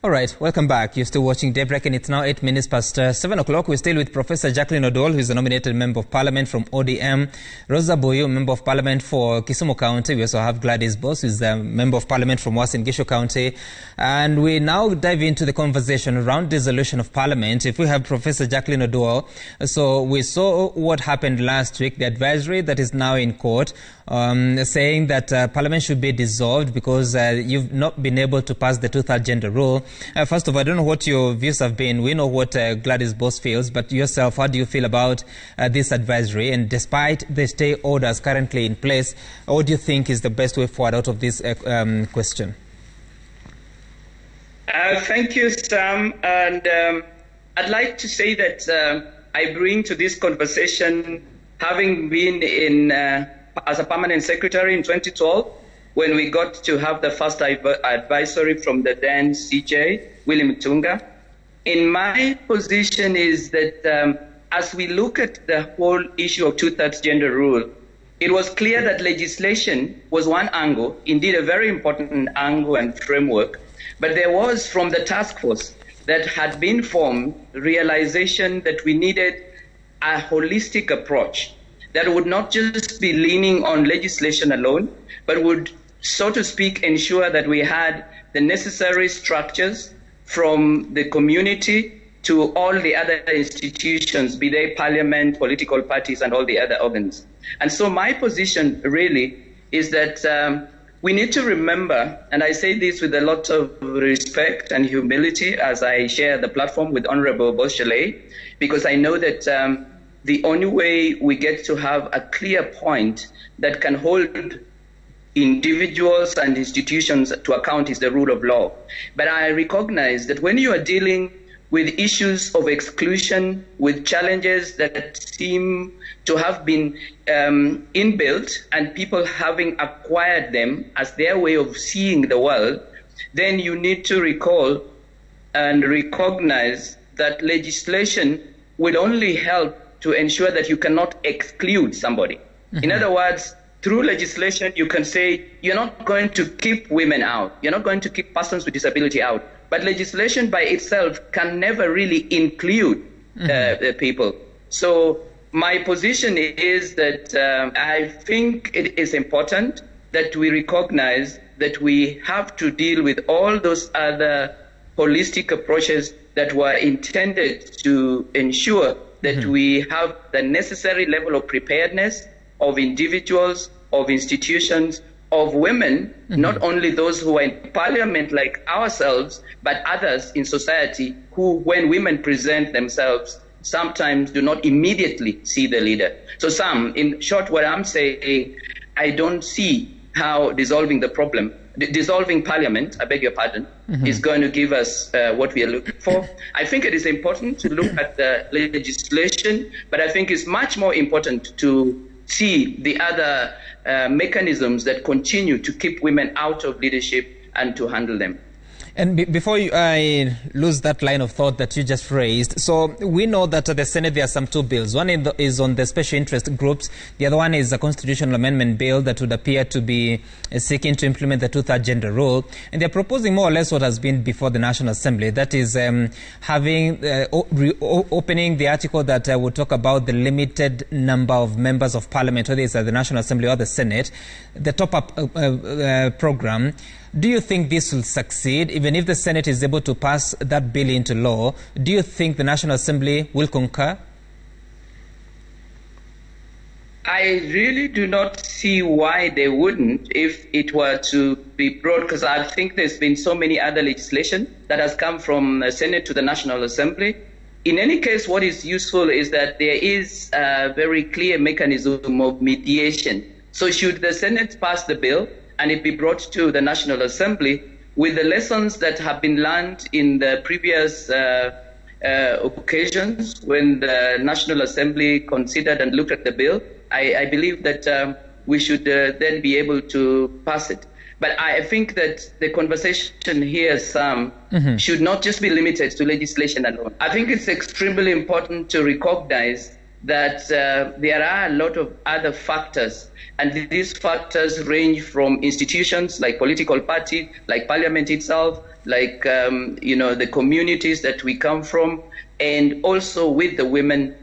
All right, welcome back. You're still watching Daybreak, and it's now 8 minutes past 7 o'clock. We're still with Professor Jacqueline Odol, who is a nominated Member of Parliament from ODM. Rosa Boyu, Member of Parliament for Kisumu County. We also have Gladys Boss, who is a Member of Parliament from Uasin Gishu County. And we now dive into the conversation around dissolution of Parliament. If we have Professor Jacqueline Odol, so we saw what happened last week, the advisory that is now in court, saying that Parliament should be dissolved because you've not been able to pass the two-third gender rule. First of all, I don't know what your views have been. We know what Gladys Boss feels, but yourself, how do you feel about this advisory? And despite the stay orders currently in place, what do you think is the best way forward out of this question? Thank you, Sam. And I'd like to say that I bring to this conversation, having been in as a permanent secretary in 2012, when we got to have the first advisory from the then CJ, William Tunga. In my position is that as we look at the whole issue of two-thirds gender rule, it was clear that legislation was one angle, indeed a very important angle and framework, but there was, from the task force that had been formed, realization that we needed a holistic approach that would not just be leaning on legislation alone, but would, so to speak, ensure that we had the necessary structures from the community to all the other institutions, be they parliament, political parties, and all the other organs. And so my position really is that we need to remember, and I say this with a lot of respect and humility as I share the platform with Honorable Boschele, because I know that the only way we get to have a clear point that can hold individuals and institutions to account is the rule of law. But I recognize that when you are dealing with issues of exclusion, with challenges that seem to have been inbuilt and people having acquired them as their way of seeing the world, then you need to recall and recognize that legislation will only help to ensure that you cannot exclude somebody. Mm-hmm. In other words, through legislation, you can say you're not going to keep women out. You're not going to keep persons with disability out. But legislation by itself can never really include the people. So my position is that I think it is important that we recognize that we have to deal with all those other holistic approaches that were intended to ensure that we have the necessary level of preparedness of individuals, of institutions, of women, not only those who are in parliament like ourselves, but others in society who, when women present themselves, sometimes do not immediately see the leader. So Sam, in short, what I'm saying, I don't see how dissolving parliament, I beg your pardon, is going to give us what we are looking for. I think it is important to look at the legislation, but I think it's much more important to see the other mechanisms that continue to keep women out of leadership and to handle them. And before I lose that line of thought that you just raised, so we know that the Senate, there are some two bills. One is on the special interest groups. The other one is a constitutional amendment bill that would appear to be seeking to implement the two-third gender rule. And they're proposing more or less what has been before the National Assembly. That is having opening the article that would talk about the limited number of members of parliament, whether it's at the National Assembly or the Senate, the top-up program. Do you think this will succeed? Even if the Senate is able to pass that bill into law, do you think the National Assembly will concur? I really do not see why they wouldn't if it were to be brought, because I think there's been so many other legislation that has come from the Senate to the National Assembly. In any case, what is useful is that there is a very clear mechanism of mediation. So should the Senate pass the bill, and it be brought to the National Assembly, with the lessons that have been learned in the previous occasions when the National Assembly considered and looked at the bill, I believe that we should then be able to pass it. But I think that the conversation here, Sam, should not just be limited to legislation alone. I think it's extremely important to recognize that there are a lot of other factors, and these factors range from institutions like political party, like parliament itself, like the communities that we come from, and also with the women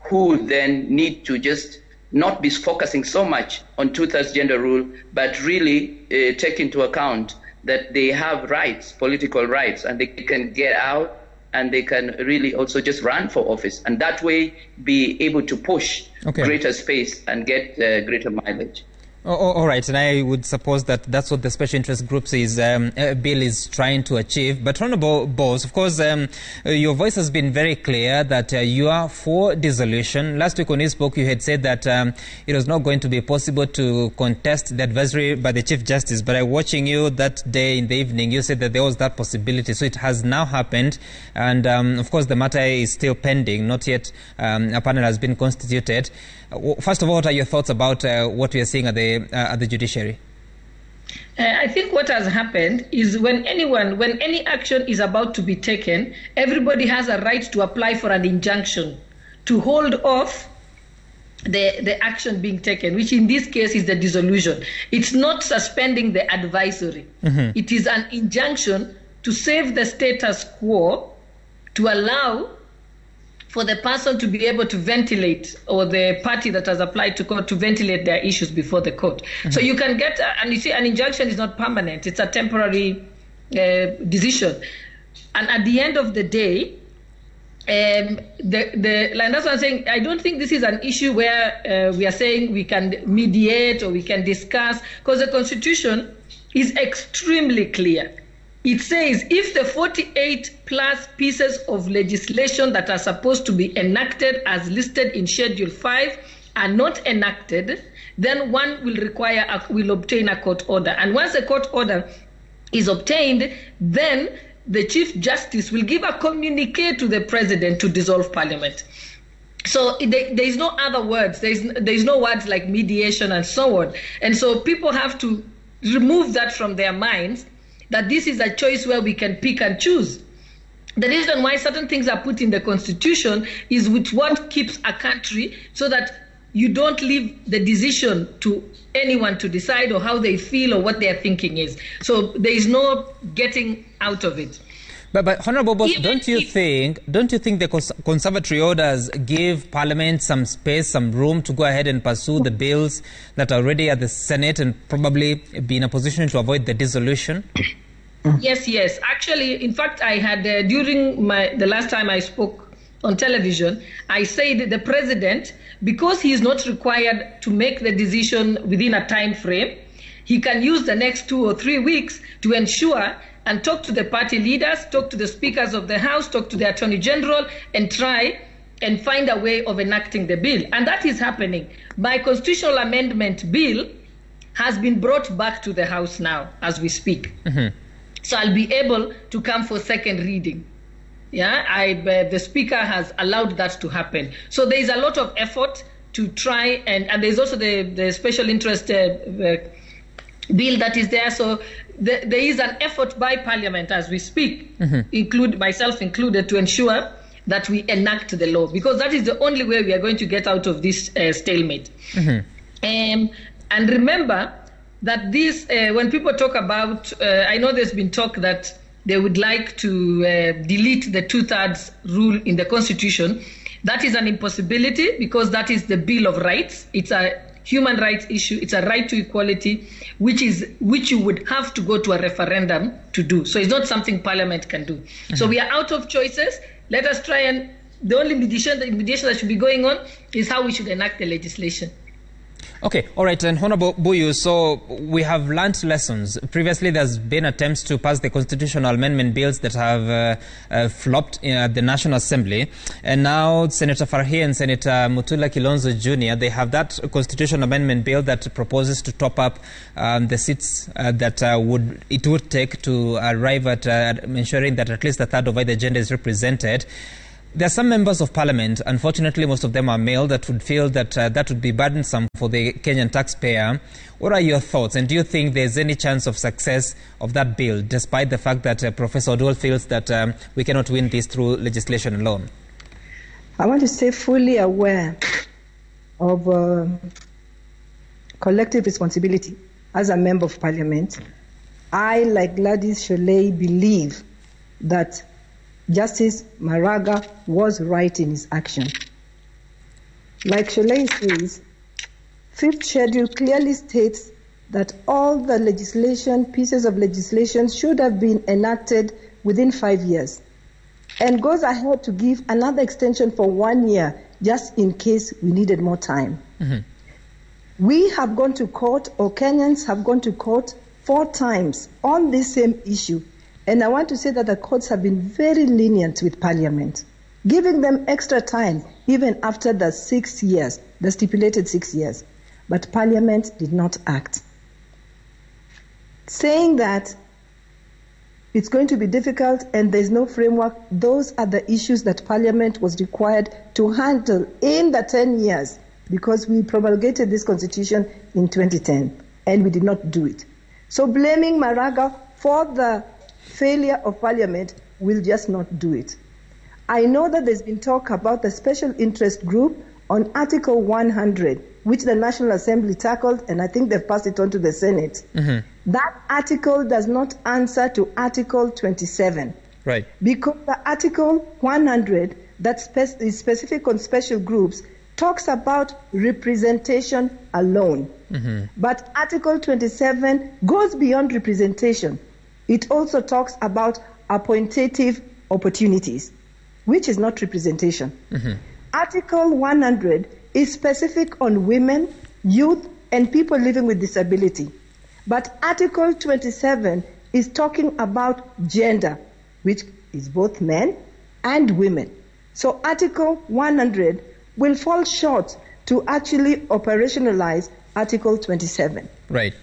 who then need to just not be focusing so much on two-thirds gender rule, but really take into account that they have rights, political rights, and they can get out and they can really also just run for office, and that way be able to push greater space and get greater mileage. All right, and I would suppose that that's what the special interest groups bill is trying to achieve. But Honourable Bose, of course, your voice has been very clear that you are for dissolution. Last week when you spoke, you had said that it was not going to be possible to contest the advisory by the Chief Justice. But watching you that day in the evening, you said that there was that possibility. So it has now happened, and of course the matter is still pending. Not yet a panel has been constituted. First of all, what are your thoughts about what we are seeing at the judiciary? I think what has happened is when any action is about to be taken, everybody has a right to apply for an injunction to hold off the action being taken, which in this case is the dissolution. It's not suspending the advisory. Mm-hmm. It is an injunction to save the status quo, to allow for the person to be able to ventilate, or the party that has applied to court to ventilate their issues before the court. Mm-hmm. So you can get, and you see, an injunction is not permanent. It's a temporary decision. And at the end of the day, like that's what I'm saying, I don't think this is an issue where we are saying we can mediate or we can discuss, because the Constitution is extremely clear. It says if the 48 plus pieces of legislation that are supposed to be enacted as listed in Schedule 5 are not enacted, then one will obtain a court order. And once a court order is obtained, then the Chief Justice will give a communique to the President to dissolve Parliament. So there is no other words. There is no words like mediation and so on. And so people have to remove that from their minds, that this is a choice where we can pick and choose. The reason why certain things are put in the Constitution is with what keeps a country, so that you don't leave the decision to anyone to decide, or how they feel or what their thinking is. So there is no getting out of it. But Honourable Boss, don't you think the conservatory orders give Parliament some space, some room to go ahead and pursue the bills that are already at the Senate and probably be in a position to avoid the dissolution? Yes. Actually, in fact, I had, during the last time I spoke on television, I said the President, because he is not required to make the decision within a time frame, he can use the next 2 or 3 weeks to ensure and talk to the party leaders, talk to the speakers of the House, talk to the Attorney General, and try and find a way of enacting the bill. And that is happening. My constitutional amendment bill has been brought back to the House now as we speak. Mm-hmm. So I'll be able to come for second reading. Yeah, the Speaker has allowed that to happen. So there is a lot of effort to try, and there's also the special interest bill that is there. So there is an effort by Parliament as we speak, mm-hmm. Myself included, to ensure that we enact the law, because that is the only way we are going to get out of this stalemate. Mm-hmm. And remember that this, when people talk about, I know there's been talk that they would like to delete the two-thirds rule in the Constitution. That is an impossibility, because that is the Bill of Rights. It's a human rights issue. It's a right to equality, which you would have to go to a referendum to do. So it's not something Parliament can do. Mm-hmm. So we are out of choices. Let us try, and the only mediation that should be going on is how we should enact the legislation. Okay, all right, and Honourable Buyu, so we have learnt lessons. Previously, there's been attempts to pass the constitutional amendment bills that have flopped at the National Assembly. And now Senator Farhi and Senator Mutula Kilonzo Jr., they have that constitutional amendment bill that proposes to top up the seats that it would take to arrive at ensuring that at least a third of either gender is represented. There are some members of Parliament, unfortunately most of them are male, that would feel that that would be burdensome for the Kenyan taxpayer. What are your thoughts, and do you think there's any chance of success of that bill, despite the fact that Professor Odwal feels that we cannot win this through legislation alone? I want to say fully aware of collective responsibility as a member of parliament. I, like Gladys Sholei, believe that Justice Maraga was right in his action. Like Sholei says, 5th schedule clearly states that all the pieces of legislation should have been enacted within 5 years, and goes ahead to give another extension for 1 year just in case we needed more time. Mm-hmm. We have gone to court, or Kenyans have gone to court 4 times on this same issue, and I want to say that the courts have been very lenient with Parliament, giving them extra time even after the 6 years, the stipulated 6 years. But Parliament did not act, saying that it's going to be difficult and there's no framework. Those are the issues that Parliament was required to handle in the 10 years, because we promulgated this constitution in 2010 and we did not do it. So blaming Maraga for the failure of Parliament will just not do it. I know that there's been talk about the special interest group on Article 100, which the National Assembly tackled, and I think they've passed it on to the Senate. Mm-hmm. That article does not answer to Article 27. Right. Because the Article 100, that is specific on special groups, talks about representation alone. Mm-hmm. But Article 27 goes beyond representation. It also talks about appointative opportunities, which is not representation. Mm-hmm. Article 100 is specific on women, youth, and people living with disability. But Article 27 is talking about gender, which is both men and women. So Article 100 will fall short to actually operationalize Article 27. Right.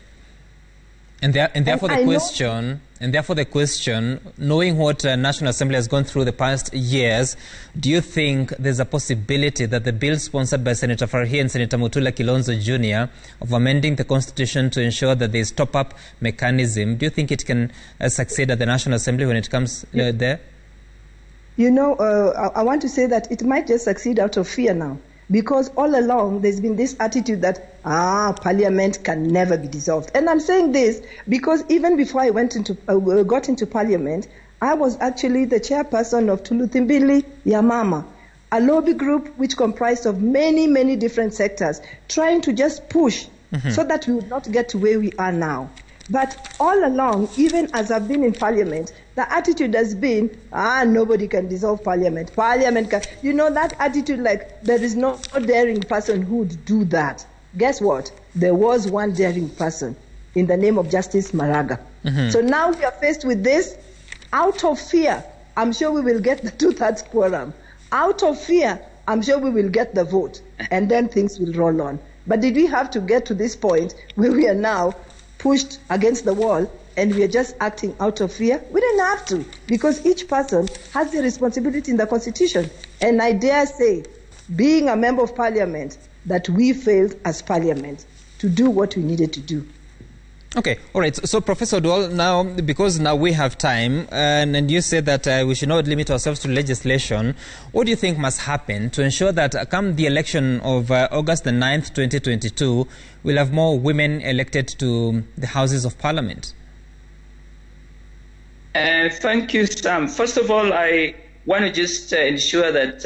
And therefore the question, knowing what National Assembly has gone through the past years, do you think there's a possibility that the bill sponsored by Senator Farhi and Senator Mutula Kilonzo Jr. of amending the Constitution to ensure that there's top-up mechanism, do you think it can succeed at the National Assembly when it comes there? You know, I want to say that it might just succeed out of fear now. Because all along, there's been this attitude that, Parliament can never be dissolved. And I'm saying this because even before I got into Parliament, I was actually the chairperson of Tuluthimbili Yamama, a lobby group which comprised of many, many different sectors, trying to just push so that we would not get to where we are now. But all along, even as I've been in Parliament, the attitude has been, nobody can dissolve Parliament. Parliament can, you know, that attitude like there is no daring person who would do that. Guess what? There was one daring person in the name of Justice Maraga. Mm-hmm. So now we are faced with this. Out of fear, I'm sure we will get the 2/3 quorum. Out of fear, I'm sure we will get the vote. And then things will roll on. But did we have to get to this point where we are now pushed against the wall and we are just acting out of fear? We didn't have to, because each person has the responsibility in the Constitution. And I dare say, being a member of Parliament, that we failed as Parliament to do what we needed to do. Okay, all right. So, Professor Odwal, now, because now we have time, and you said that we should not limit ourselves to legislation, what do you think must happen to ensure that come the election of August the 9th, 2022, we'll have more women elected to the Houses of Parliament? Thank you, Sam. First of all, I want to just ensure that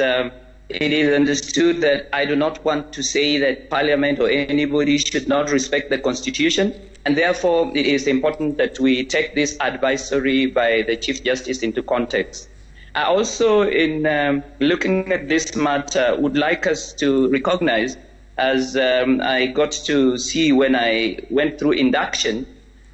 it is understood that I do not want to say that Parliament or anybody should not respect the Constitution. And therefore, it is important that we take this advisory by the Chief Justice into context. I also, in looking at this matter, would like us to recognize, as I got to see when I went through induction,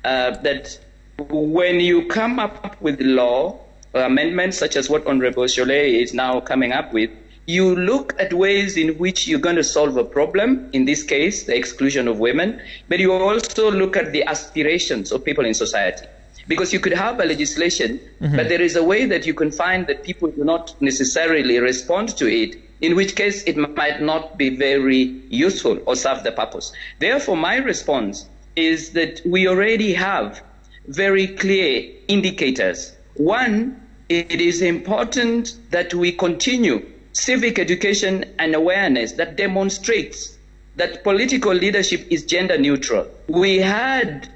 that when you come up with law or amendments such as what Honorable Sholei is now coming up with, you look at ways in which you're going to solve a problem, in this case, the exclusion of women, but you also look at the aspirations of people in society. Because you could have a legislation, but there is a way that you can find that people do not necessarily respond to it, in which case it might not be very useful or serve the purpose. Therefore, my response is that we already have very clear indicators. One, it is important that we continue civic education and awareness that demonstrates that political leadership is gender neutral. We had,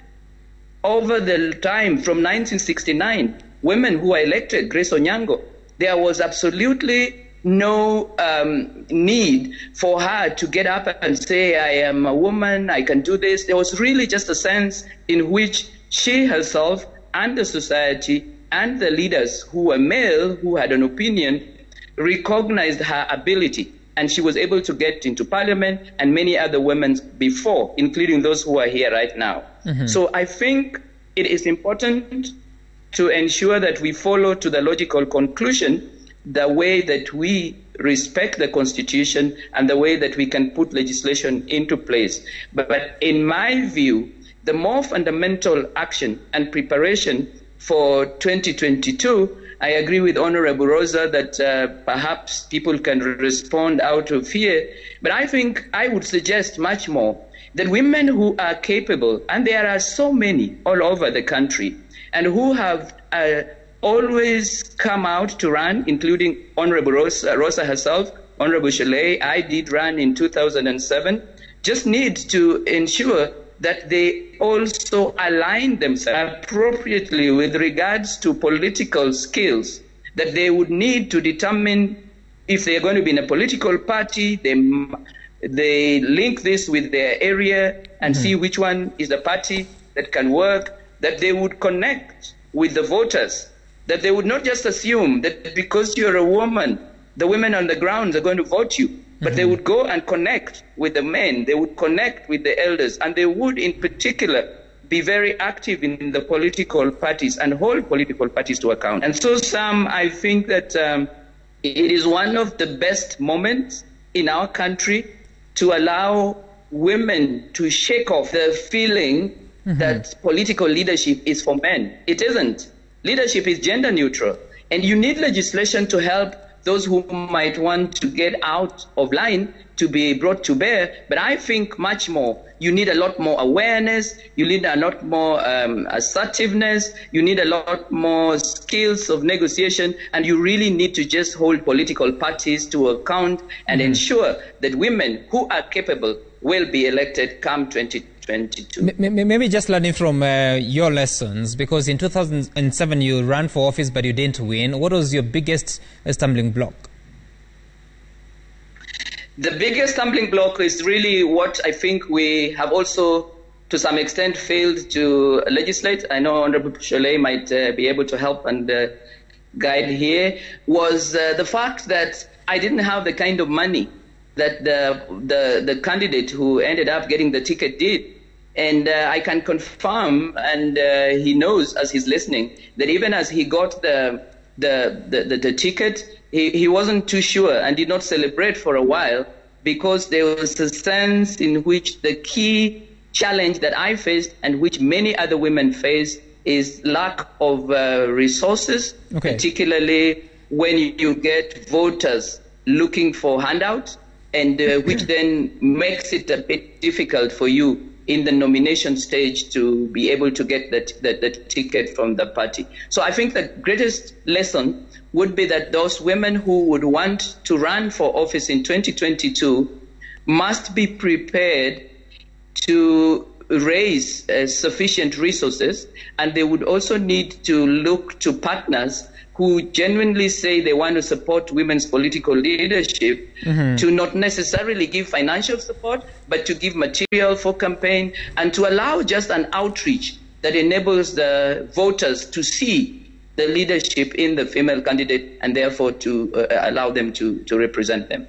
over the time from 1969, women who were elected, Grace Onyango. There was absolutely no need for her to get up and say, I am a woman, I can do this. There was really just a sense in which she herself and the society and the leaders who were male, who had an opinion, recognized her ability. And she was able to get into parliament and many other women before, including those who are here right now. Mm-hmm. So I think it is important to ensure that we follow to the logical conclusion the way that we respect the Constitution and the way that we can put legislation into place. But in my view, the more fundamental action and preparation for 2022, I agree with Honorable Rosa that perhaps people can respond out of fear, but I think I would suggest much more that women who are capable, and there are so many all over the country, and who have always come out to run, including Honorable Rosa herself, Honorable Shelley, I did run in 2007, just need to ensure that they also align themselves appropriately with regards to political skills that they would need to determine if they are going to be in a political party. They link this with their area and see which one is the party that can work, that they would connect with the voters, that they would not just assume that because you're a woman, the women on the ground are going to vote you. But they would go and connect with the men, they would connect with the elders, and they would in particular be very active in the political parties and hold political parties to account. And so, Sam, I think that it is one of the best moments in our country to allow women to shake off the feeling that political leadership is for men. It isn't. Leadership is gender neutral, and you need legislation to help those who might want to get out of line to be brought to bear. But I think much more, you need a lot more awareness, you need a lot more assertiveness, you need a lot more skills of negotiation, and you really need to just hold political parties to account and ensure that women who are capable will be elected come 2022. Maybe just learning from your lessons, because in 2007 you ran for office but you didn't win. What was your biggest stumbling block? The biggest stumbling block is really what I think we have also to some extent failed to legislate. I know Honorable Shelley might be able to help and guide here, was the fact that I didn't have the kind of money that the candidate who ended up getting the ticket did. And I can confirm, and he knows as he's listening, that even as he got the ticket, he wasn't too sure and did not celebrate for a while, because there was a sense in which the key challenge that I faced and which many other women face is lack of resources, particularly when you get voters looking for handouts, and which then makes it a bit difficult for you in the nomination stage to be able to get the ticket from the party. So I think the greatest lesson would be that those women who would want to run for office in 2022 must be prepared to raise sufficient resources, and they would also need to look to partners who genuinely say they want to support women's political leadership, to not necessarily give financial support, but to give material for campaign and to allow just an outreach that enables the voters to see the leadership in the female candidate and therefore to allow them to represent them.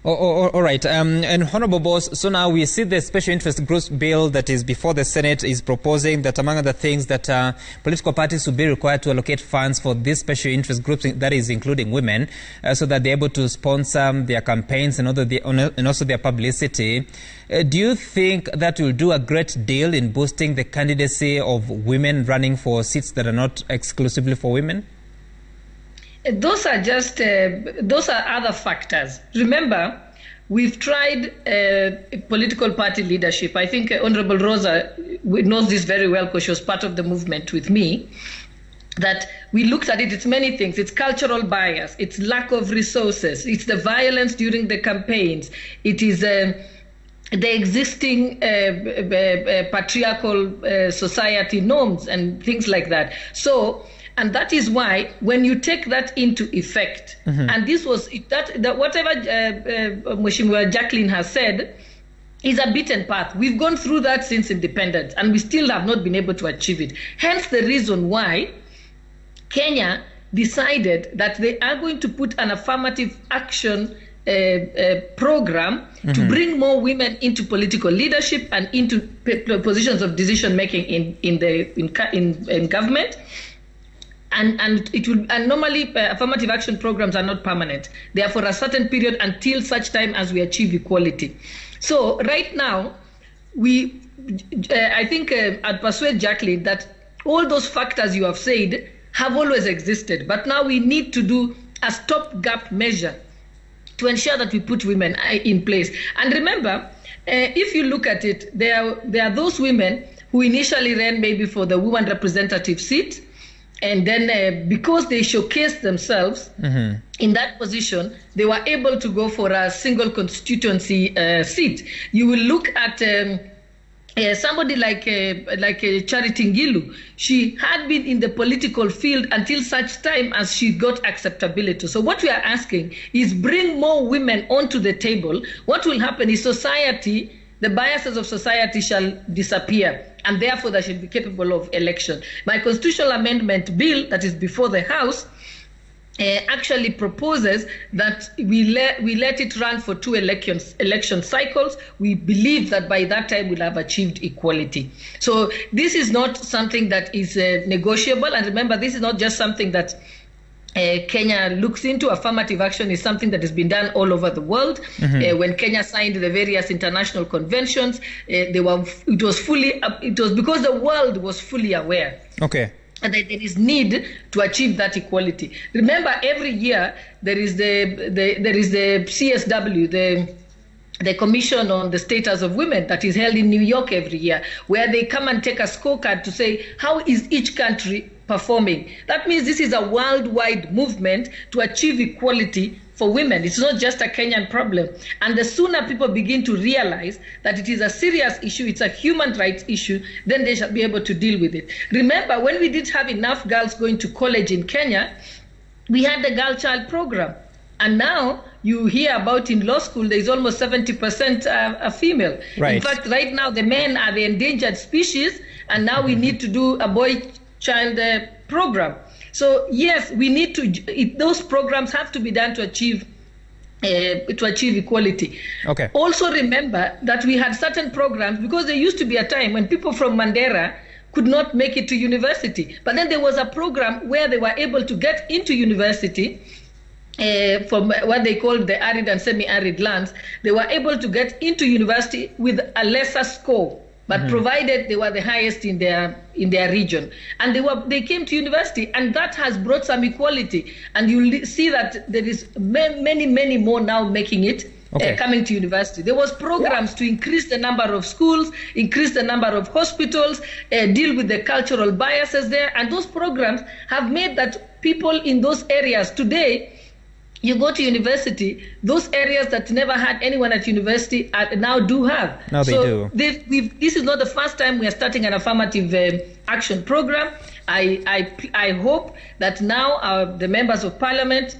All right. And Honorable Boss, so now we see the special interest groups bill that is before the Senate is proposing that, among other things, that political parties will be required to allocate funds for these special interest groups, that is including women, so that they're able to sponsor their campaigns and also their publicity. Do you think that will do a great deal in boosting the candidacy of women running for seats that are not exclusively for women? Those are just those are other factors. Remember, we've tried political party leadership. I think Honorable Rosa knows this very well because she was part of the movement with me. that we looked at it, it's many things. It's cultural bias, it's lack of resources, it's the violence during the campaigns, it is the existing patriarchal society norms and things like that. So, and that is why when you take that into effect, and this was that whatever Mheshimiwa Jacqueline has said is a beaten path. We've gone through that since independence, and we still have not been able to achieve it. Hence the reason why Kenya decided that they are going to put an affirmative action program to bring more women into political leadership and into positions of decision making in government. And it will, and normally affirmative action programs are not permanent. They are for a certain period until such time as we achieve equality. So right now, I think I'd persuade Jacqueline that all those factors you have said have always existed, but now we need to do a stopgap measure to ensure that we put women in place. And remember, if you look at it, there are those women who initially ran maybe for the woman representative seat, and then because they showcased themselves in that position, they were able to go for a single constituency seat. You will look at somebody like Charity Ngilu. She had been in the political field until such time as she got acceptability. So what we are asking is bring more women onto the table. What will happen is society, the biases of society shall disappear, and therefore they should be capable of election. My constitutional amendment bill that is before the House actually proposes that we let it run for 2 election cycles. We believe that by that time we'll have achieved equality. So this is not something that is negotiable. And remember, this is not just something that Kenya looks into. Affirmative action is something that has been done all over the world. When Kenya signed the various international conventions, it was because the world was fully aware. Okay. And that there is need to achieve that equality. Remember, every year there is the CSW, the Commission on the Status of Women, that is held in New York every year, where they come and take a scorecard to say how is each country performing. That means this is a worldwide movement to achieve equality for women. It's not just a Kenyan problem. And the sooner people begin to realize that it is a serious issue, it's a human rights issue, then they shall be able to deal with it. Remember, when we didn't have enough girls going to college in Kenya, we had the girl child program. And now you hear about in law school, there is almost 70% a female. Right. In fact, right now the men are the endangered species, and now we need to do a boy child program. So yes, we need to. Those programs have to be done to achieve equality. Okay. Also remember that we had certain programs, because there used to be a time when people from Mandera could not make it to university, but then there was a program where they were able to get into university. From what they called the arid and semi-arid lands, they were able to get into university with a lesser score, but provided they were the highest in their region, and they came to university, and that has brought some equality. And you'll see that there is many more now making it. Coming to university. There was programs to increase the number of schools, increase the number of hospitals, deal with the cultural biases there, and those programs have made that people in those areas today, you go to university, those areas that never had anyone at university now do have. Now they do. This is not the first time we are starting an affirmative action program. I hope that now the members of parliament,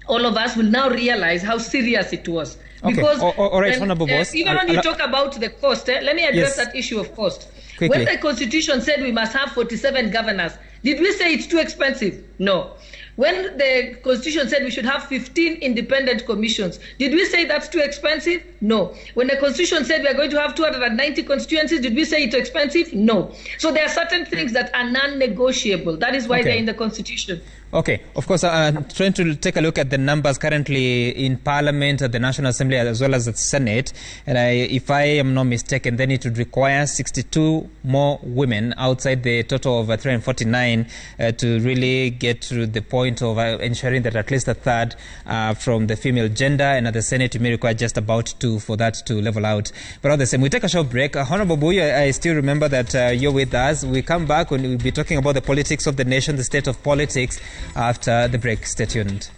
all of us, will now realize how serious it was. Okay. Because all right, Honorable Boss. Even when you talk about the cost, let me address that issue of cost. Quickly. When the Constitution said we must have 47 governors, did we say it's too expensive? No. When the Constitution said we should have 15 independent commissions, did we say that's too expensive? No. When the Constitution said we are going to have 290 constituencies, did we say it's expensive? No. So there are certain things that are non-negotiable. That is why they're in the Constitution. Okay, of course, trying to take a look at the numbers currently in Parliament, at the National Assembly, as well as the Senate. And if I am not mistaken, then it would require 62 more women outside the total of 349 to really get to the point of ensuring that at least a third from the female gender. And at the Senate, you may require just about 2 for that to level out. But all the same, we take a short break. Honorable Boyu, I still remember that you're with us. We come back when we'll be talking about the politics of the nation, the state of politics, after the break. Stay tuned.